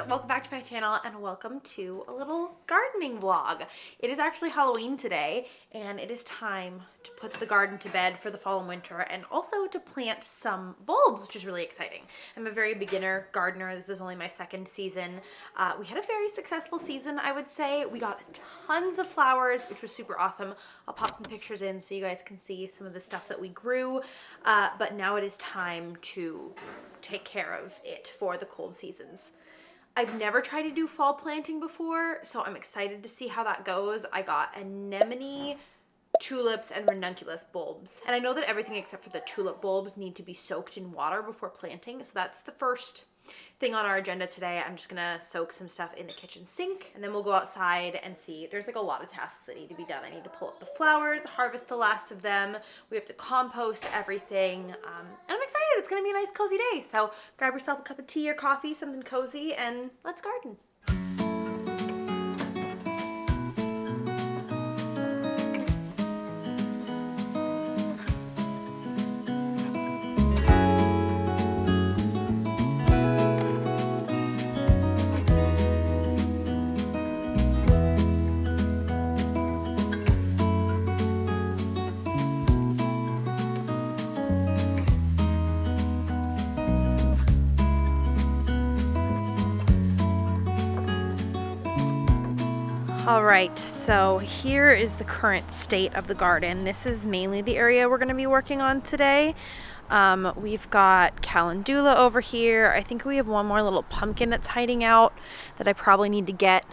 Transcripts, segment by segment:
welcome back to my channel and welcome to a little gardening vlog. It is actually Halloween today and it is time to put the garden to bed for the fall and winter and also to plant some bulbs, which is really exciting. I'm a very beginner gardener. This is only my second season. We had a very successful season, I would say. We got tons of flowers, which was super awesome. I'll pop some pictures in so you guys can see some of the stuff that we grew, but now it is time to take care of it for the cold seasons. I've never tried to do fall planting before, so I'm excited to see how that goes. I got anemone, tulips, and ranunculus bulbs. And I know that everything except for the tulip bulbs need to be soaked in water before planting, so that's the first thing on our agenda today. I'm just gonna soak some stuff in the kitchen sink and then we'll go outside and see. There's like a lot of tasks that need to be done. I need to pull up the flowers, harvest the last of them. We have to compost everything. And I'm excited. It's gonna be a nice cozy day. So grab yourself a cup of tea or coffee, something cozy, and let's garden. All right, so here is the current state of the garden. This is mainly the area we're going to be working on today. We've got calendula over here. I think we have one more little pumpkin that's hiding out that I probably need to get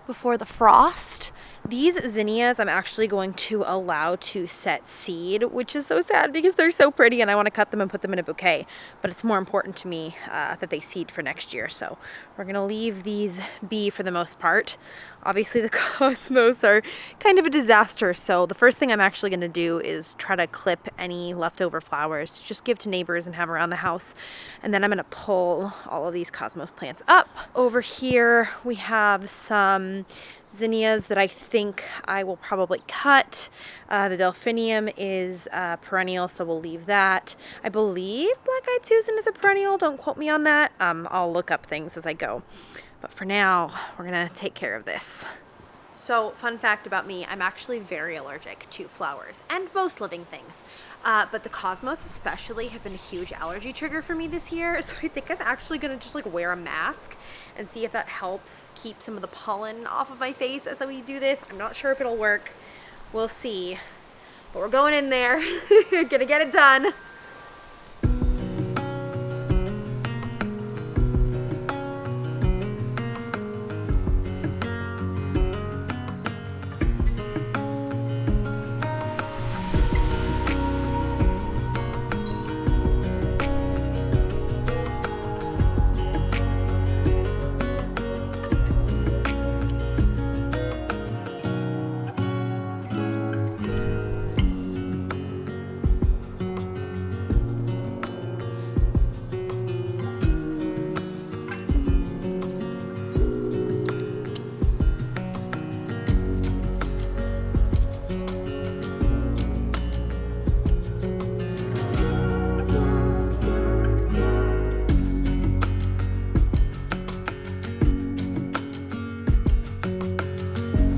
before the frost. These zinnias I'm actually going to allow to set seed, which is so sad because they're so pretty and I want to cut them and put them in a bouquet, but it's more important to me that they seed for next year. So we're gonna leave these be for the most part. Obviously the cosmos are kind of a disaster, so the first thing I'm actually gonna do is try to clip any leftover flowers to just give to neighbors and have around the house. And then I'm gonna pull all of these cosmos plants up. Over here we have some zinnias that I think I will probably cut. The delphinium is perennial, so we'll leave that. I believe black-eyed Susan is a perennial. Don't quote me on that. I'll look up things as I go. But for now, we're gonna take care of this. So, fun fact about me, I'm actually very allergic to flowers and most living things. But the cosmos especially have been a huge allergy trigger for me this year. So I think I'm actually gonna just like wear a mask and see if that helps keep some of the pollen off of my face as we do this. I'm not sure if it'll work. We'll see. But we're going in there. Gonna get it done.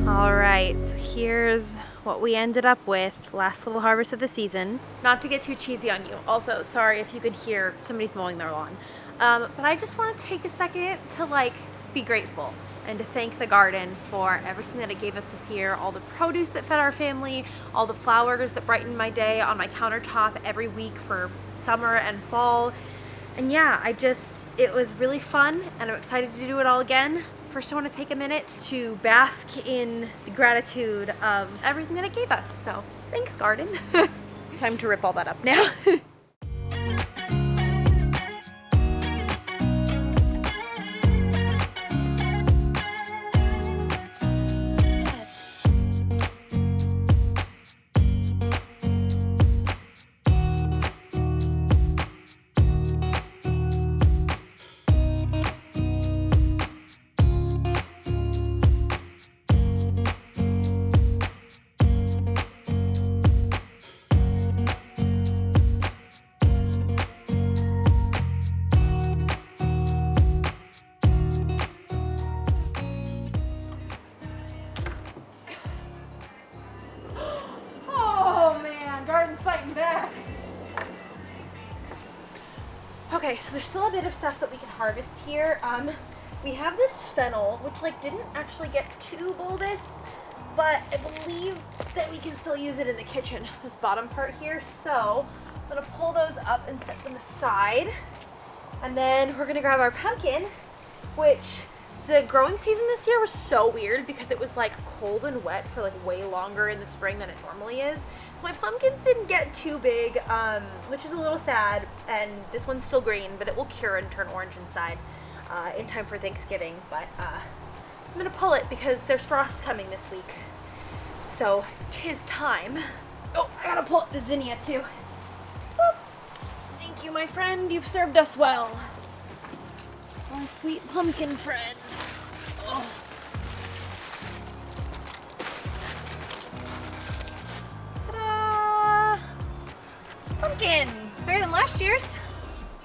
Alright, so here's what we ended up with. Last little harvest of the season. Not to get too cheesy on you. Also, sorry if you could hear somebody's mowing their lawn. But I just want to take a second to be grateful and to thank the garden for everything that it gave us this year. All the produce that fed our family, all the flowers that brightened my day on my countertop every week for summer and fall. And yeah, it was really fun and I'm excited to do it all again. First, I want to take a minute to bask in the gratitude of everything that it gave us. So, thanks, garden. Time to rip all that up now. Okay, so there's still a bit of stuff that we can harvest here. We have this fennel, which like didn't actually get too bulbous, but I believe that we can still use it in the kitchen, this bottom part here. So I'm gonna pull those up and set them aside. And then we're gonna grab our pumpkin, which the growing season this year was so weird because it was like cold and wet for like way longer in the spring than it normally is. So my pumpkins didn't get too big, which is a little sad. And this one's still green, but it will cure and turn orange inside in time for Thanksgiving. But I'm gonna pull it because there's frost coming this week. So 'tis time. Oh, I gotta pull up the zinnia too. Boop. Thank you, my friend. You've served us well. My sweet pumpkin friend. Oh. Ta-da! Pumpkin! It's better than last year's.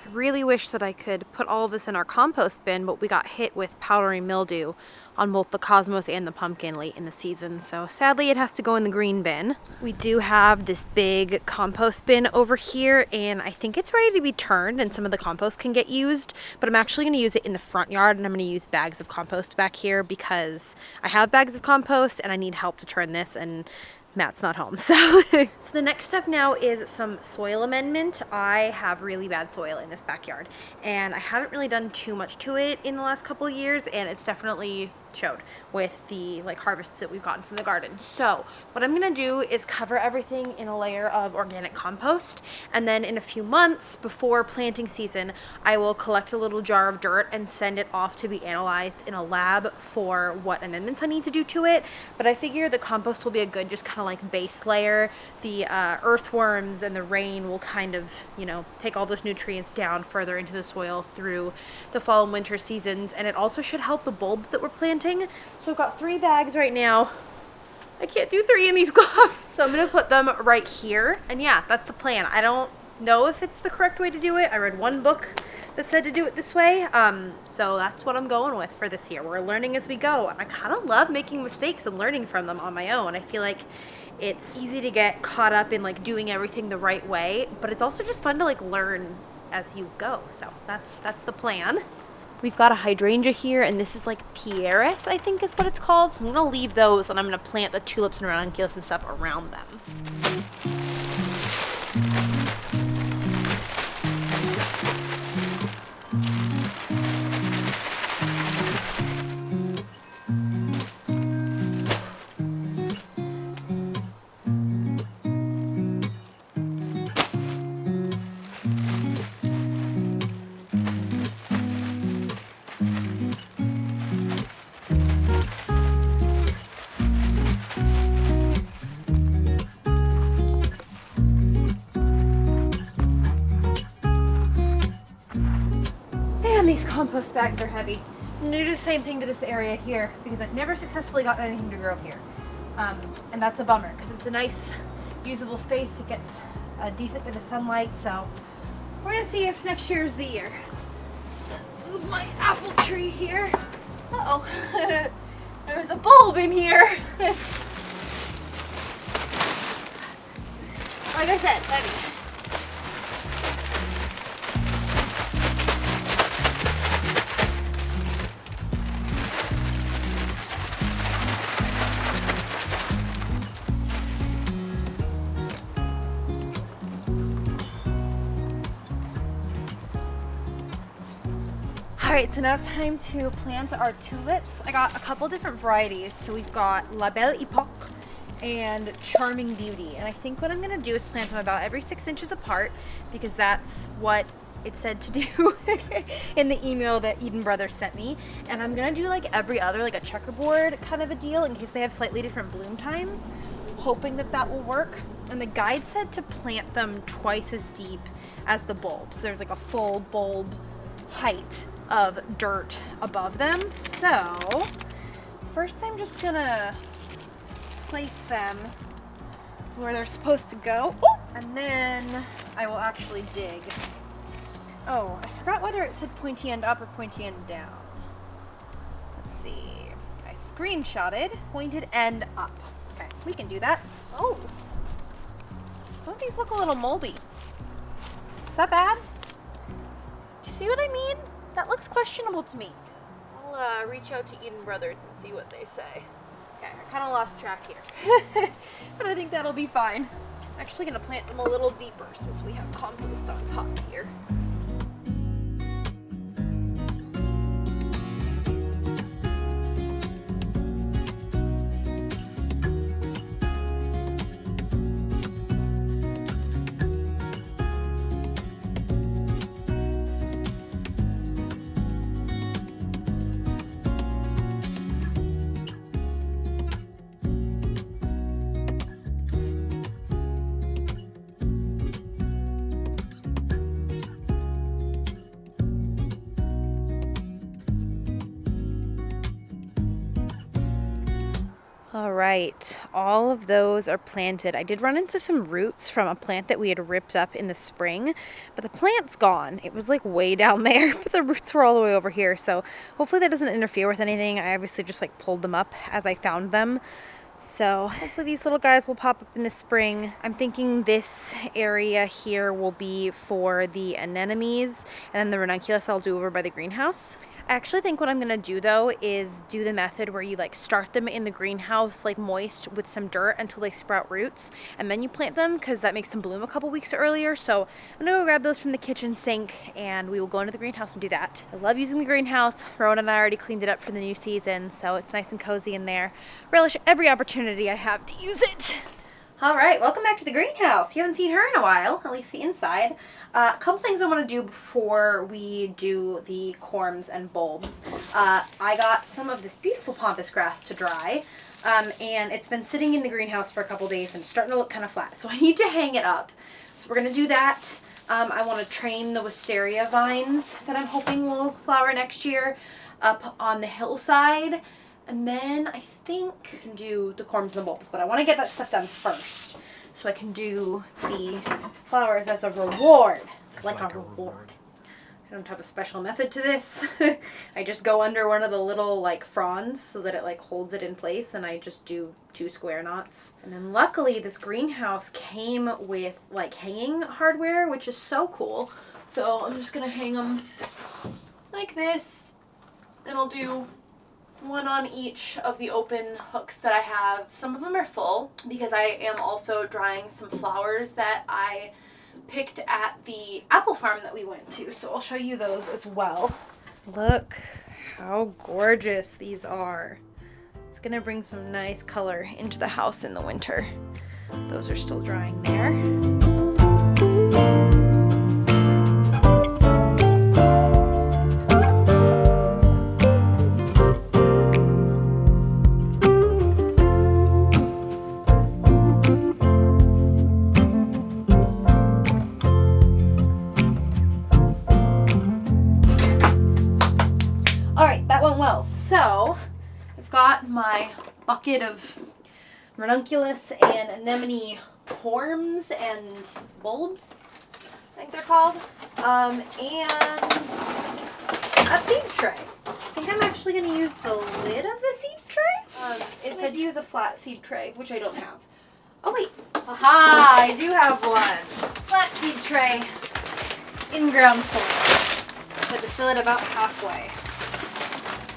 I really wish that I could put all of this in our compost bin, but we got hit with powdery mildew on both the cosmos and the pumpkin late in the season, so sadly it has to go in the green bin. We do have this big compost bin over here, and I think it's ready to be turned and some of the compost can get used, but I'm actually going to use it in the front yard, and I'm going to use bags of compost back here because I have bags of compost and I need help to turn this, and Matt's not home. So the next step now is some soil amendment. I have really bad soil in this backyard and I haven't really done too much to it in the last couple of years, and it's definitely showed with the like harvests that we've gotten from the garden. So what I'm gonna do is cover everything in a layer of organic compost, and then in a few months before planting season I will collect a little jar of dirt and send it off to be analyzed in a lab for what amendments I need to do to it. But I figure the compost will be a good just kind of like base layer. The earthworms and the rain will kind of, you know, take all those nutrients down further into the soil through the fall and winter seasons, and it also should help the bulbs that we're planting. So I've got 3 bags right now. I can't do 3 in these gloves, so I'm gonna put them right here. And yeah, that's the plan. I don't know if it's the correct way to do it. I read one book that said to do it this way, so that's what I'm going with for this year. We're learning as we go, and I kind of love making mistakes and learning from them on my own. I feel like it's easy to get caught up in like doing everything the right way, but it's also just fun to like learn as you go. So that's the plan. We've got a hydrangea here, and this is like Pieris, I think is what it's called. So I'm gonna leave those, and I'm gonna plant the tulips and ranunculus and stuff around them. These compost bags are heavy. I'm gonna do the same thing to this area here because I've never successfully gotten anything to grow here. And that's a bummer because it's a nice usable space. It gets a decent bit of sunlight, so we're gonna see if next year is the year. Move my apple tree here. Uh-oh. There's a bulb in here. Like I said, heavy. Alright, so now it's time to plant our tulips. I got a couple different varieties. So we've got La Belle Epoque and Charming Beauty. And I think what I'm going to do is plant them about every 6 inches apart because that's what it said to do in the email that Eden Brothers sent me. And I'm going to do like every other, like a checkerboard kind of a deal in case they have slightly different bloom times, hoping that that will work. And the guide said to plant them twice as deep as the bulb. So there's like a full bulb height of dirt above them. So first I'm just gonna place them where they're supposed to go. Ooh! And then I will actually dig. Oh, I forgot whether it said pointy end up or pointy end down. Let's see. I screenshotted pointed end up. Okay, we can do that. Oh, some of these look a little moldy. Is that bad? See what I mean? That looks questionable to me. I'll reach out to Eden Brothers and see what they say. Okay, I kind of lost track here. But I think that'll be fine. I'm actually going to plant them a little deeper since we have compost on top here. All right, all of those are planted. I did run into some roots from a plant that we had ripped up in the spring, but the plant's gone. It was like way down there, but the roots were all the way over here. So hopefully that doesn't interfere with anything. I obviously just like pulled them up as I found them. So hopefully these little guys will pop up in the spring. I'm thinking this area here will be for the anemones, and then the ranunculus I'll do over by the greenhouse. I actually think what I'm gonna do though is do the method where you like start them in the greenhouse like moist with some dirt until they sprout roots, and then you plant them because that makes them bloom a couple weeks earlier. So I'm gonna go grab those from the kitchen sink and we will go into the greenhouse and do that. I love using the greenhouse. Rowan and I already cleaned it up for the new season, so it's nice and cozy in there. Relish every opportunity I have to use it. All right, welcome back to the greenhouse. You haven't seen her in a while, at least the inside. A couple things I want to do before we do the corms and bulbs. I got some of this beautiful pampas grass to dry, and it's been sitting in the greenhouse for a couple days and it's starting to look kind of flat, so I need to hang it up. So we're going to do that. I want to train the wisteria vines that I'm hoping will flower next year up on the hillside. And then I think we can do the corms and the bulbs, but I want to get that stuff done first so I can do the flowers as a reward. It's like a reward. I don't have a special method to this. I just go under one of the little like fronds so that it like holds it in place, and I just do 2 square knots. And then luckily this greenhouse came with like hanging hardware, which is so cool. So I'm just gonna hang them like this, and I'll do one on each of the open hooks that I have. Some of them are full because I am also drying some flowers that I picked at the apple farm that we went to, so I'll show you those as well. Look how gorgeous these are. It's gonna bring some nice color into the house in the winter. Those are still drying there. So I've got my bucket of ranunculus and anemone corms and bulbs, I think they're called, and a seed tray. I think I'm actually going to use the lid of the seed tray. It said to use a flat seed tray, which I don't have. Oh wait, aha, I do have one. Flat seed tray, in-ground soil. It said to fill it about halfway.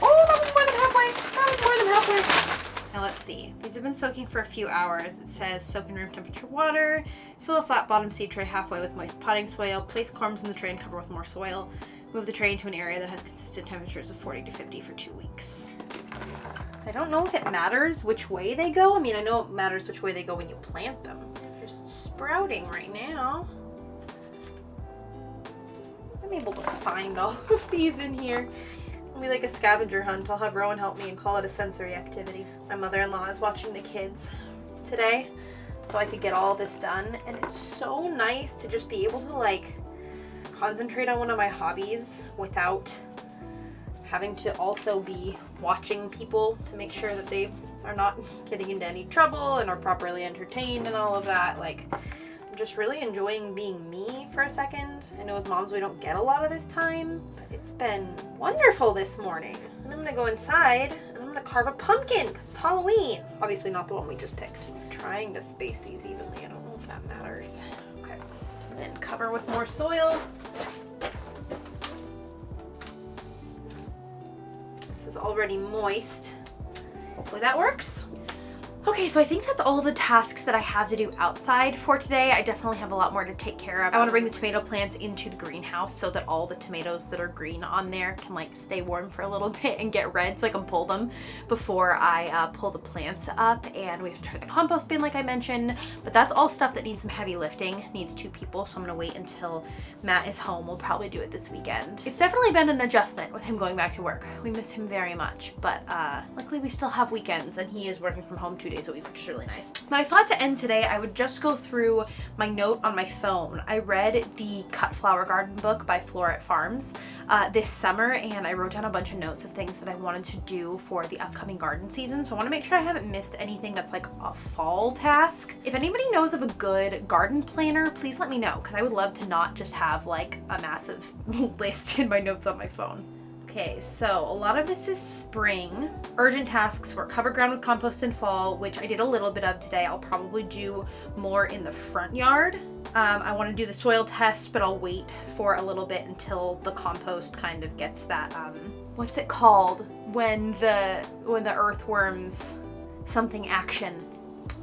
Oh, that was more than halfway. That was more than halfway. Now let's see. These have been soaking for a few hours. It says soak in room temperature water. Fill a flat bottom seed tray halfway with moist potting soil. Place corms in the tray and cover with more soil. Move the tray into an area that has consistent temperatures of 40 to 50 for 2 weeks. I don't know if it matters which way they go. I mean, I know it matters which way they go when you plant them. They're just sprouting right now. I'm able to find all of these in here. It'll be like a scavenger hunt. I'll have Rowan help me and call it a sensory activity. My mother-in-law is watching the kids today, so I could get all this done. And it's so nice to just be able to like concentrate on one of my hobbies without having to also be watching people to make sure that they are not getting into any trouble and are properly entertained and all of that. Like, I'm just really enjoying being me for a second. I know as moms we don't get a lot of this time, but it's been wonderful this morning. And I'm gonna go inside and I'm gonna carve a pumpkin because it's Halloween. Obviously not the one we just picked. I'm trying to space these evenly. I don't know if that matters. Okay, and then cover with more soil. This is already moist. Hopefully that works. Okay, so I think that's all of the tasks that I have to do outside for today. I definitely have a lot more to take care of. I want to bring the tomato plants into the greenhouse so that all the tomatoes that are green on there can like stay warm for a little bit and get red so I can pull them before I pull the plants up. And we have to try the compost bin like I mentioned, but that's all stuff that needs some heavy lifting, needs 2 people, so I'm gonna wait until Matt is home. We'll probably do it this weekend. It's definitely been an adjustment with him going back to work. We miss him very much, but luckily we still have weekends and he is working from home 2 days a week, which is really nice. But I thought to end today, I would just go through my note on my phone. I read the Cut Flower Garden book by Floret Farms this summer, and I wrote down a bunch of notes of things that I wanted to do for the upcoming garden season. So I want to make sure I haven't missed anything that's like a fall task. If anybody knows of a good garden planner, please let me know, because I would love to not just have like a massive list in my notes on my phone. Okay, so a lot of this is spring. Urgent tasks were cover ground with compost in fall, which I did a little bit of today. I'll probably do more in the front yard. I want to do the soil test, but I'll wait for a little bit until the compost kind of gets that, what's it called? When the earthworms, something action.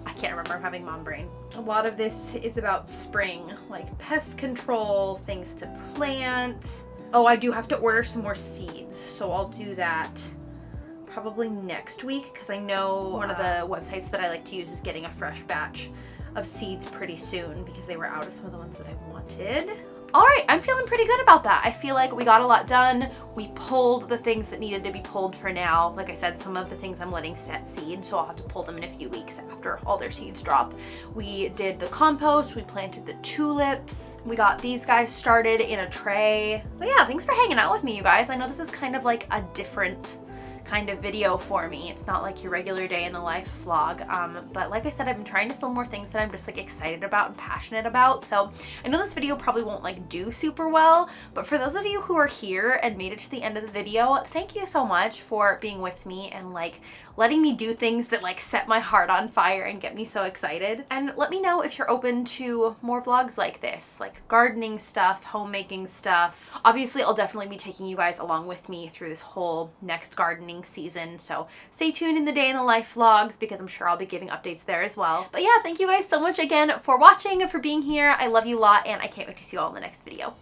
I can't remember, I'm having mom brain. A lot of this is about spring, like pest control, things to plant. Oh, I do have to order some more seeds, so I'll do that probably next week, because I know one of the websites that I like to use is getting a fresh batch of seeds pretty soon because they were out of some of the ones that I wanted. All right, I'm feeling pretty good about that. I feel like we got a lot done. We pulled the things that needed to be pulled for now. Like I said, some of the things I'm letting set seed, so I'll have to pull them in a few weeks after all their seeds drop. We did the compost, we planted the tulips, we got these guys started in a tray. So yeah, thanks for hanging out with me, you guys. I know this is kind of like a different kind of video for me. It's not like your regular day in the life vlog, but like I said, I've been trying to film more things that I'm just like excited about and passionate about. So I know this video probably won't like do super well, but for those of you who are here and made it to the end of the video, thank you so much for being with me and like letting me do things that like set my heart on fire and get me so excited. And let me know if you're open to more vlogs like this, like gardening stuff, homemaking stuff. Obviously, I'll definitely be taking you guys along with me through this whole next gardening season, so stay tuned in the day in the life vlogs because I'm sure I'll be giving updates there as well. But yeah, thank you guys so much again for watching and for being here. I love you a lot, and I can't wait to see you all in the next video.